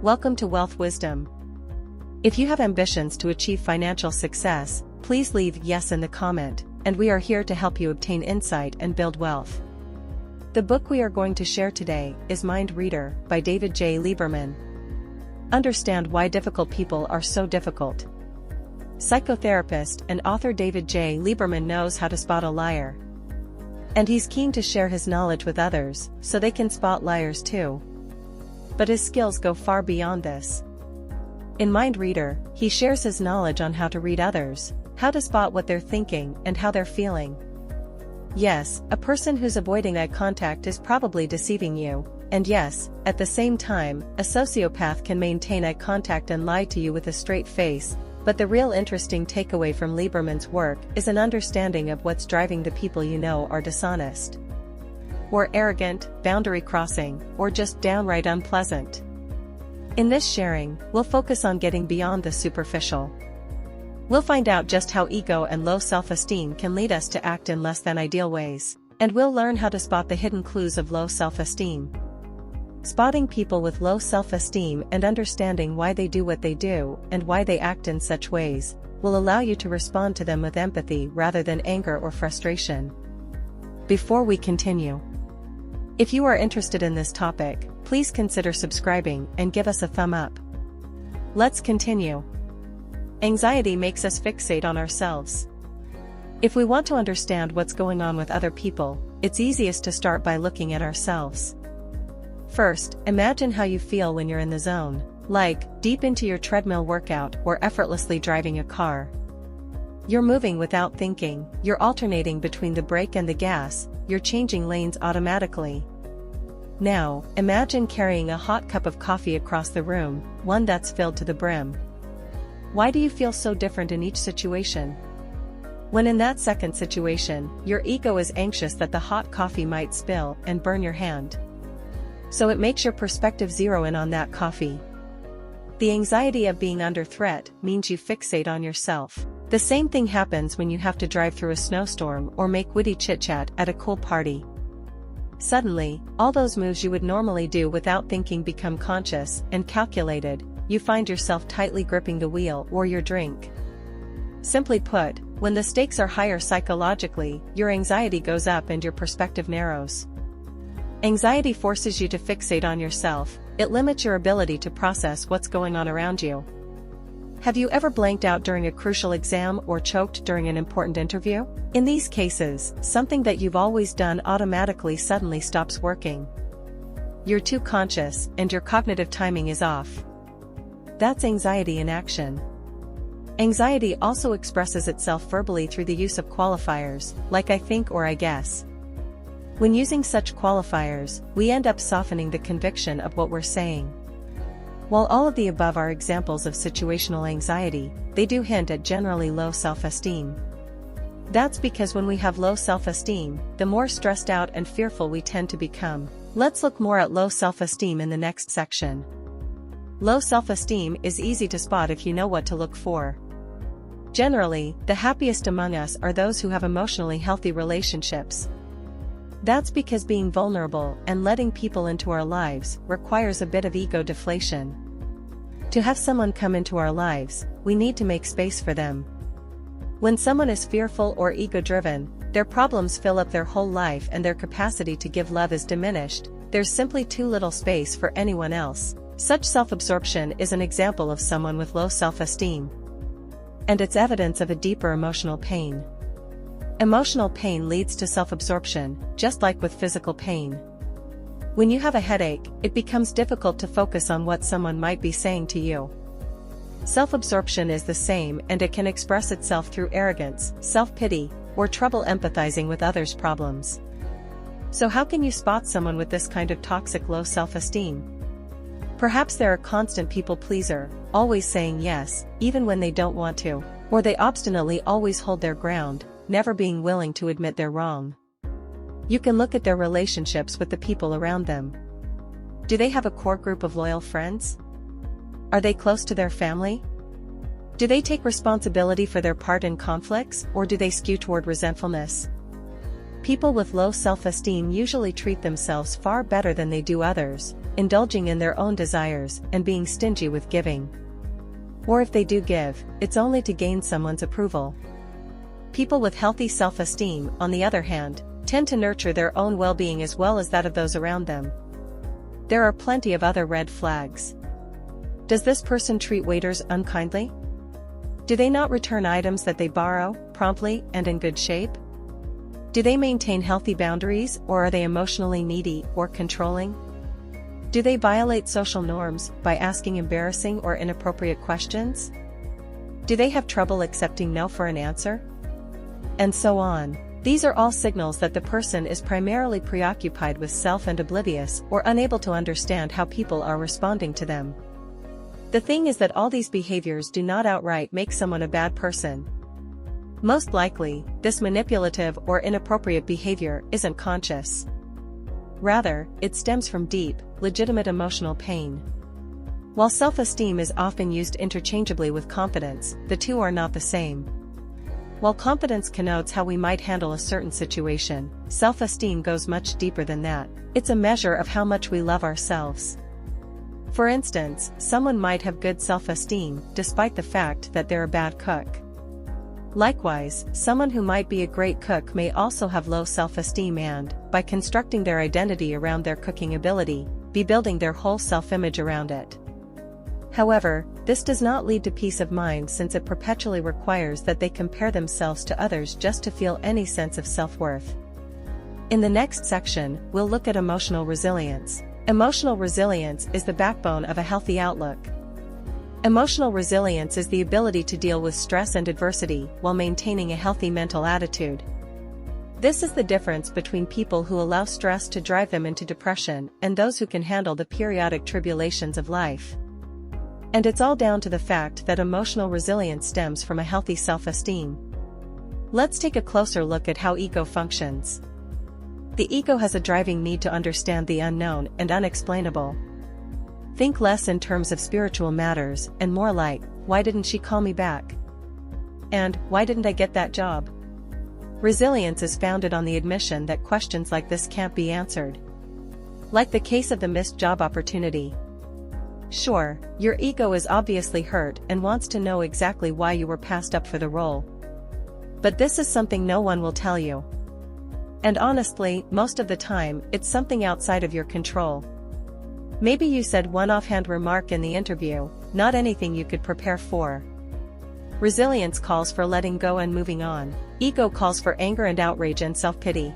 Welcome to Wealth Wisdom. If you have ambitions to achieve financial success, please leave yes in the comment, and we are here to help you obtain insight and build wealth. The book we are going to share today is Mindreader by David J. Lieberman. Understand why difficult people are so difficult. Psychotherapist and author David J. Lieberman knows how to spot a liar. And he's keen to share his knowledge with others, so they can spot liars too. But his skills go far beyond this. In Mindreader, he shares his knowledge on how to read others, how to spot what they're thinking and how they're feeling. Yes, a person who's avoiding eye contact is probably deceiving you, and yes, at the same time, a sociopath can maintain eye contact and lie to you with a straight face. But the real interesting takeaway from Lieberman's work is an understanding of what's driving the people you know are dishonest, or arrogant, boundary-crossing, or just downright unpleasant. In this sharing, we'll focus on getting beyond the superficial. We'll find out just how ego and low self-esteem can lead us to act in less than ideal ways, and we'll learn how to spot the hidden clues of low self-esteem. Spotting people with low self-esteem and understanding why they do what they do and why they act in such ways will allow you to respond to them with empathy rather than anger or frustration. Before we continue, if you are interested in this topic, please consider subscribing and give us a thumb up. Let's continue. Anxiety makes us fixate on ourselves. If we want to understand what's going on with other people, it's easiest to start by looking at ourselves. First, imagine how you feel when you're in the zone, like deep into your treadmill workout or effortlessly driving a car. You're moving without thinking, you're alternating between the brake and the gas, you're changing lanes automatically. Now, imagine carrying a hot cup of coffee across the room, one that's filled to the brim. Why do you feel so different in each situation? When in that second situation, your ego is anxious that the hot coffee might spill and burn your hand. So it makes your perspective zero in on that coffee. The anxiety of being under threat means you fixate on yourself. The same thing happens when you have to drive through a snowstorm or make witty chit-chat at a cool party. Suddenly, all those moves you would normally do without thinking become conscious and calculated. You find yourself tightly gripping the wheel or your drink. Simply put, when the stakes are higher psychologically, your anxiety goes up and your perspective narrows. Anxiety forces you to fixate on yourself, it limits your ability to process what's going on around you. Have you ever blanked out during a crucial exam or choked during an important interview? In these cases, something that you've always done automatically suddenly stops working. You're too conscious, and your cognitive timing is off. That's anxiety in action. Anxiety also expresses itself verbally through the use of qualifiers, like I think or I guess. When using such qualifiers, we end up softening the conviction of what we're saying. While all of the above are examples of situational anxiety, they do hint at generally low self-esteem. That's because when we have low self-esteem, the more stressed out and fearful we tend to become. Let's look more at low self-esteem in the next section. Low self-esteem is easy to spot if you know what to look for. Generally, the happiest among us are those who have emotionally healthy relationships. That's because being vulnerable and letting people into our lives requires a bit of ego deflation. To have someone come into our lives, we need to make space for them. When someone is fearful or ego-driven, their problems fill up their whole life and their capacity to give love is diminished. There's simply too little space for anyone else. Such self-absorption is an example of someone with low self-esteem. And it's evidence of a deeper emotional pain. Emotional pain leads to self-absorption, just like with physical pain. When you have a headache, it becomes difficult to focus on what someone might be saying to you. Self-absorption is the same, and it can express itself through arrogance, self-pity, or trouble empathizing with others' problems. So how can you spot someone with this kind of toxic low self-esteem? Perhaps they're a constant people pleaser, always saying yes, even when they don't want to, or they obstinately always hold their ground, never being willing to admit they're wrong. You can look at their relationships with the people around them. Do they have a core group of loyal friends? Are they close to their family? Do they take responsibility for their part in conflicts, or do they skew toward resentfulness? People with low self-esteem usually treat themselves far better than they do others, indulging in their own desires and being stingy with giving. Or if they do give, it's only to gain someone's approval. People with healthy self-esteem, on the other hand, tend to nurture their own well-being as well as that of those around them. There are plenty of other red flags. Does this person treat waiters unkindly? Do they not return items that they borrow, promptly and in good shape? Do they maintain healthy boundaries, or are they emotionally needy or controlling? Do they violate social norms by asking embarrassing or inappropriate questions? Do they have trouble accepting no for an answer? And so on. These are all signals that the person is primarily preoccupied with self and oblivious or unable to understand how people are responding to them. The thing is that all these behaviors do not outright make someone a bad person. Most likely, this manipulative or inappropriate behavior isn't conscious. Rather, it stems from deep, legitimate emotional pain. While self-esteem is often used interchangeably with confidence, the two are not the same. While confidence connotes how we might handle a certain situation, self-esteem goes much deeper than that. It's a measure of how much we love ourselves. For instance, someone might have good self-esteem, despite the fact that they're a bad cook. Likewise, someone who might be a great cook may also have low self-esteem and, by constructing their identity around their cooking ability, be building their whole self-image around it. However, this does not lead to peace of mind since it perpetually requires that they compare themselves to others just to feel any sense of self-worth. In the next section, we'll look at emotional resilience. Emotional resilience is the backbone of a healthy outlook. Emotional resilience is the ability to deal with stress and adversity while maintaining a healthy mental attitude. This is the difference between people who allow stress to drive them into depression and those who can handle the periodic tribulations of life. And it's all down to the fact that emotional resilience stems from a healthy self-esteem. Let's take a closer look at how ego functions. The ego has a driving need to understand the unknown and unexplainable. Think less in terms of spiritual matters and more like, why didn't she call me back? And, why didn't I get that job? Resilience is founded on the admission that questions like this can't be answered. Like the case of the missed job opportunity. Sure, your ego is obviously hurt and wants to know exactly why you were passed up for the role. But this is something no one will tell you. And honestly, most of the time, it's something outside of your control. Maybe you said one offhand remark in the interview, not anything you could prepare for. Resilience calls for letting go and moving on. Ego calls for anger and outrage and self-pity.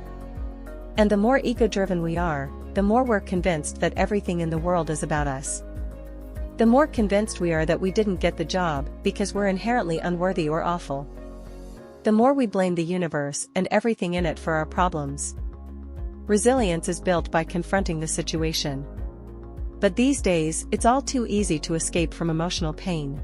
And the more ego-driven we are, the more we're convinced that everything in the world is about us. The more convinced we are that we didn't get the job because we're inherently unworthy or awful. The more we blame the universe and everything in it for our problems. Resilience is built by confronting the situation. But these days, it's all too easy to escape from emotional pain.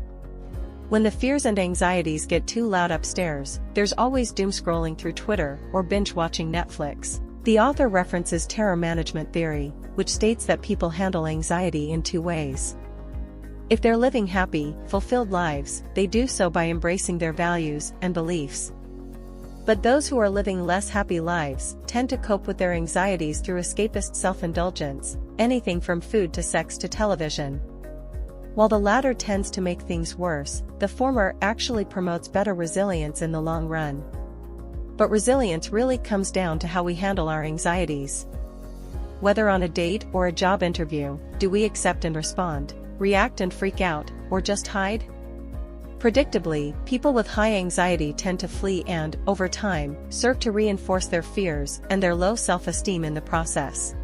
When the fears and anxieties get too loud upstairs, there's always doom scrolling through Twitter or binge-watching Netflix. The author references terror management theory, which states that people handle anxiety in two ways. If they're living happy, fulfilled lives, they do so by embracing their values and beliefs. But those who are living less happy lives tend to cope with their anxieties through escapist self-indulgence, anything from food to sex to television. While the latter tends to make things worse, the former actually promotes better resilience in the long run. But resilience really comes down to how we handle our anxieties. Whether on a date or a job interview, do we accept and respond, react and freak out, or just hide? Predictably, people with high anxiety tend to flee and, over time, serve to reinforce their fears and their low self-esteem in the process.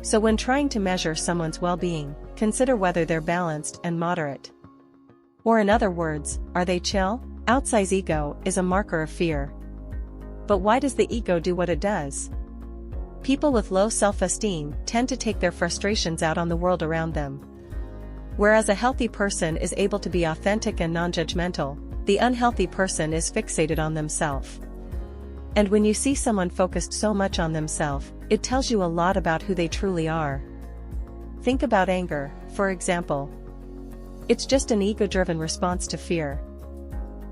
So when trying to measure someone's well-being, consider whether they're balanced and moderate. Or in other words, are they chill? Outsize ego is a marker of fear. But why does the ego do what it does? People with low self-esteem tend to take their frustrations out on the world around them. Whereas a healthy person is able to be authentic and non-judgmental, the unhealthy person is fixated on themselves. And when you see someone focused so much on themselves, it tells you a lot about who they truly are. Think about anger, for example. It's just an ego-driven response to fear.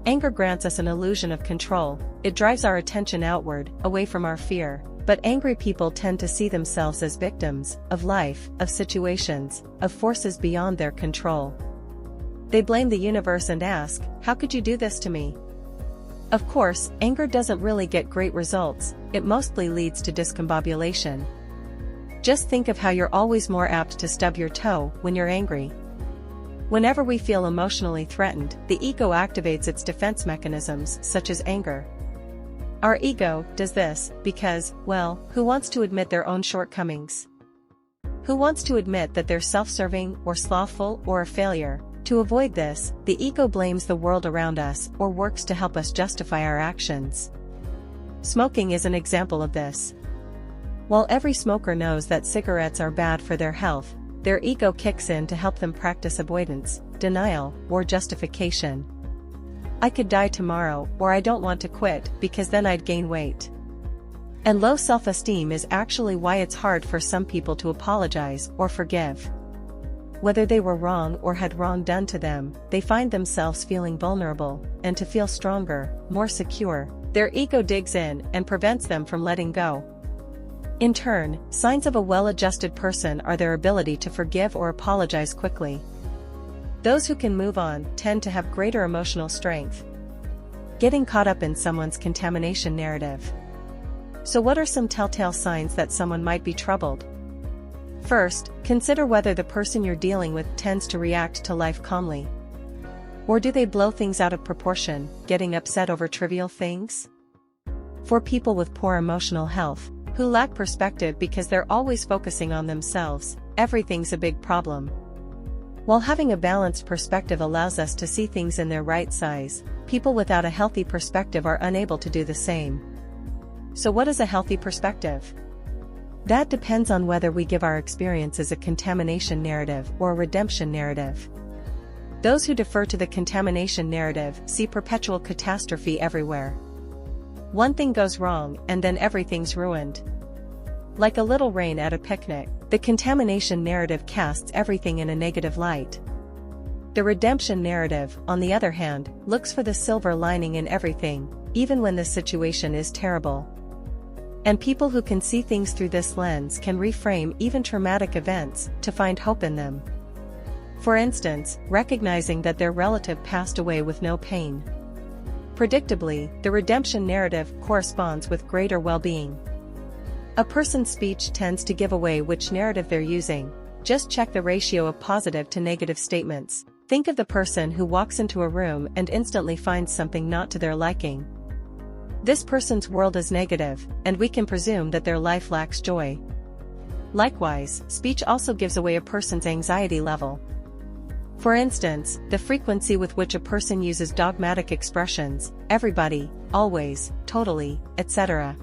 Anger grants us an illusion of control, it drives our attention outward, away from our fear. But angry people tend to see themselves as victims of life, of situations, of forces beyond their control. They blame the universe and ask, "How could you do this to me?" Of course, anger doesn't really get great results, it mostly leads to discombobulation. Just think of how you're always more apt to stub your toe when you're angry. Whenever we feel emotionally threatened, the ego activates its defense mechanisms, such as anger. Our ego does this because, well, who wants to admit their own shortcomings? Who wants to admit that they're self-serving or slothful or a failure? To avoid this, the ego blames the world around us or works to help us justify our actions. Smoking is an example of this. While every smoker knows that cigarettes are bad for their health, their ego kicks in to help them practice avoidance, denial, or justification. I could die tomorrow, or I don't want to quit because then I'd gain weight. And low self-esteem is actually why it's hard for some people to apologize or forgive. Whether they were wrong or had wrong done to them, they find themselves feeling vulnerable, and to feel stronger, more secure, their ego digs in and prevents them from letting go. In turn, signs of a well-adjusted person are their ability to forgive or apologize quickly. Those who can move on tend to have greater emotional strength. Getting caught up in someone's contamination narrative. So what are some telltale signs that someone might be troubled? First, consider whether the person you're dealing with tends to react to life calmly. Or do they blow things out of proportion, getting upset over trivial things? For people with poor emotional health, who lack perspective because they're always focusing on themselves, everything's a big problem. While having a balanced perspective allows us to see things in their right size, people without a healthy perspective are unable to do the same. So what is a healthy perspective? That depends on whether we give our experiences a contamination narrative or a redemption narrative. Those who defer to the contamination narrative see perpetual catastrophe everywhere. One thing goes wrong and then everything's ruined. Like a little rain at a picnic, the contamination narrative casts everything in a negative light. The redemption narrative, on the other hand, looks for the silver lining in everything, even when the situation is terrible. And people who can see things through this lens can reframe even traumatic events to find hope in them. For instance, recognizing that their relative passed away with no pain. Predictably, the redemption narrative corresponds with greater well-being. A person's speech tends to give away which narrative they're using. Just check the ratio of positive to negative statements. Think of the person who walks into a room and instantly finds something not to their liking. This person's world is negative, and we can presume that their life lacks joy. Likewise, speech also gives away a person's anxiety level. For instance, the frequency with which a person uses dogmatic expressions, everybody, always, totally, etc.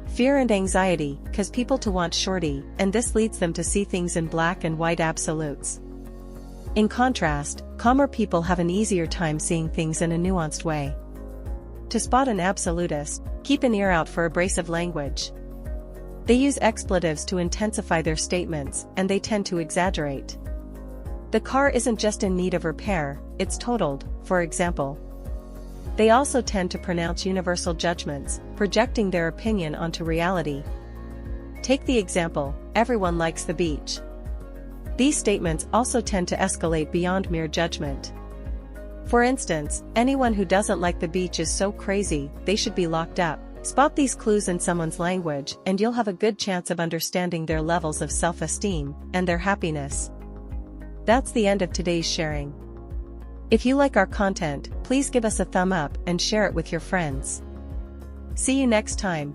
Fear and anxiety cause people to want surety, and this leads them to see things in black and white absolutes. In contrast, calmer people have an easier time seeing things in a nuanced way. To spot an absolutist, keep an ear out for abrasive language. They use expletives to intensify their statements, and they tend to exaggerate. The car isn't just in need of repair, it's totaled, for example. They also tend to pronounce universal judgments, projecting their opinion onto reality. Take the example, everyone likes the beach. These statements also tend to escalate beyond mere judgment. For instance, anyone who doesn't like the beach is so crazy, they should be locked up. Spot these clues in someone's language and you'll have a good chance of understanding their levels of self-esteem and their happiness. That's the end of today's sharing. If you like our content, please give us a thumb up and share it with your friends. See you next time.